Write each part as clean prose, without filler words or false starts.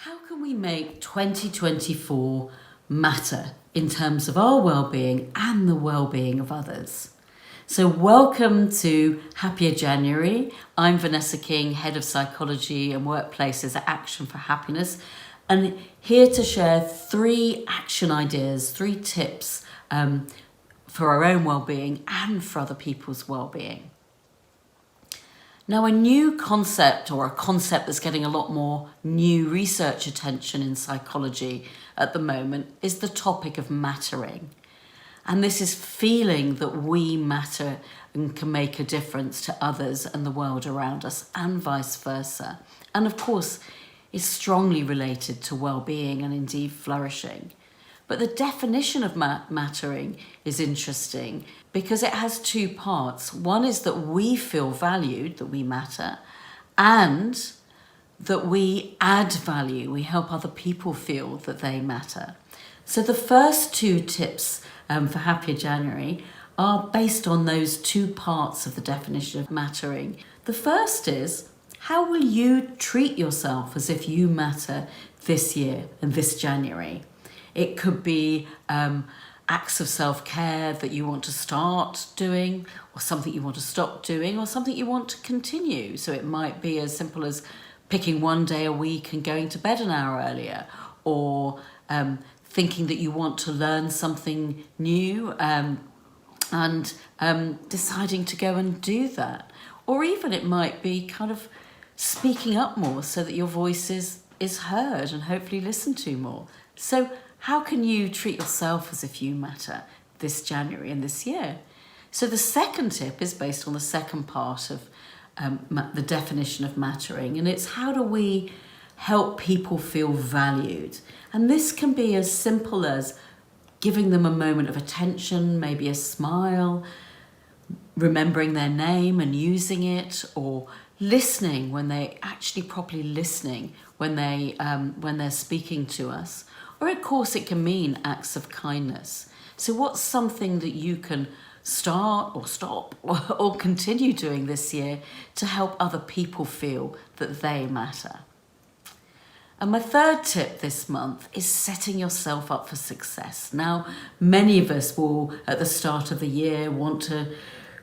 How can we make 2024 matter in terms of our well-being and the well-being of others? So welcome to Happier January. I'm Vanessa King, Head of Psychology and Workplaces at Action for Happiness, and here to share 3 action ideas, 3 tips for our own well-being and for other people's well-being. Now, a new concept, or a concept that's getting a lot more new research attention in psychology at the moment, is the topic of mattering. And this is feeling that we matter and can make a difference to others and the world around us, and vice versa. And of course, is strongly related to well-being and indeed flourishing. But the definition of mattering is interesting because it has 2 parts. One is that we feel valued, that we matter, and that we add value. We help other people feel that they matter. So the first 2 tips for Happier January are based on those 2 parts of the definition of mattering. The first is, how will you treat yourself as if you matter this year and this January? It could be acts of self-care that you want to start doing, or something you want to stop doing, or something you want to continue. So it might be as simple as picking 1 day a week and going to bed an hour earlier, or thinking that you want to learn something new and deciding to go and do that. Or even it might be kind of speaking up more so that your voice is heard and hopefully listened to more. So how can you treat yourself as if you matter this January and this year? So the second tip is based on the second part of the definition of mattering, and it's how do we help people feel valued? And this can be as simple as giving them a moment of attention, maybe a smile, remembering their name and using it, or listening when they actually properly listening when they're speaking to us. Or of course it can mean acts of kindness. So what's something that you can start or stop or continue doing this year to help other people feel that they matter? And my third tip this month is setting yourself up for success. Now, many of us will, at the start of the year, want to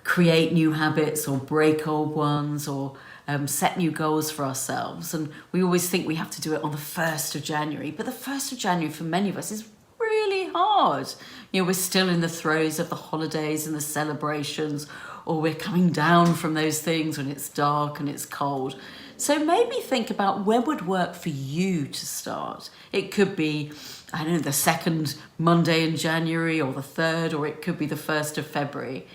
create new habits or break old ones, or set new goals for ourselves. And we always think we have to do it on the 1st of January. But the 1st of January for many of us is really hard. You know, we're still in the throes of the holidays and the celebrations, or we're coming down from those things when it's dark and it's cold. So maybe think about when would work for you to start. It could be, I don't know, the 2nd Monday in January, or the 3rd, or it could be the 1st of February.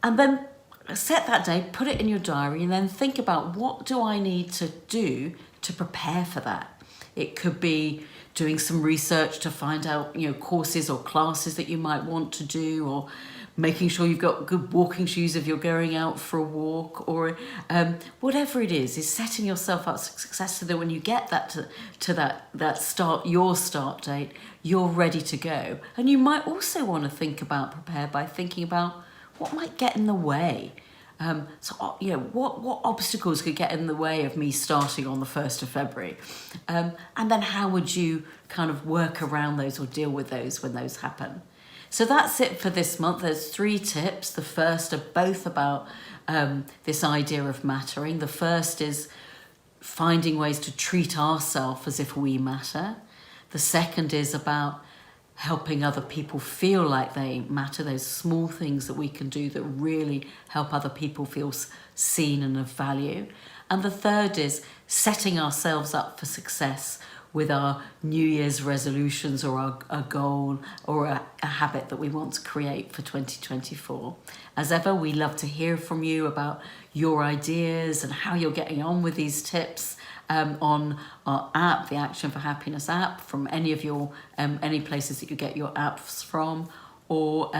And then set that day, put it in your diary, and then think about, what do I need to do to prepare for that? It could be doing some research to find out, courses or classes that you might want to do, or making sure you've got good walking shoes if you're going out for a walk, or whatever it is setting yourself up for success so that when you get that to that your start date, you're ready to go. And you might also want to prepare by thinking about what might get in the way. What obstacles could get in the way of me starting on the 1st of February? And then how would you kind of work around those or deal with those when those happen? So that's it for this month. There's 3 tips. The first are both about this idea of mattering. The first is finding ways to treat ourselves as if we matter. The second is about helping other people feel like they matter, those small things that we can do that really help other people feel seen and of value. And the third is setting ourselves up for success with our New Year's resolutions, or a goal, or a habit that we want to create for 2024. As ever, we love to hear from you about your ideas and how you're getting on with these tips on our app, the Action for Happiness app, from any of your any places that you get your apps from, or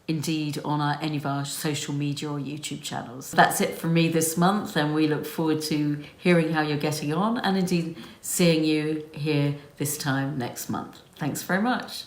indeed on any of our social media or YouTube channels. That's it from me this month, and we look forward to hearing how you're getting on, and indeed seeing you here this time next month. Thanks very much.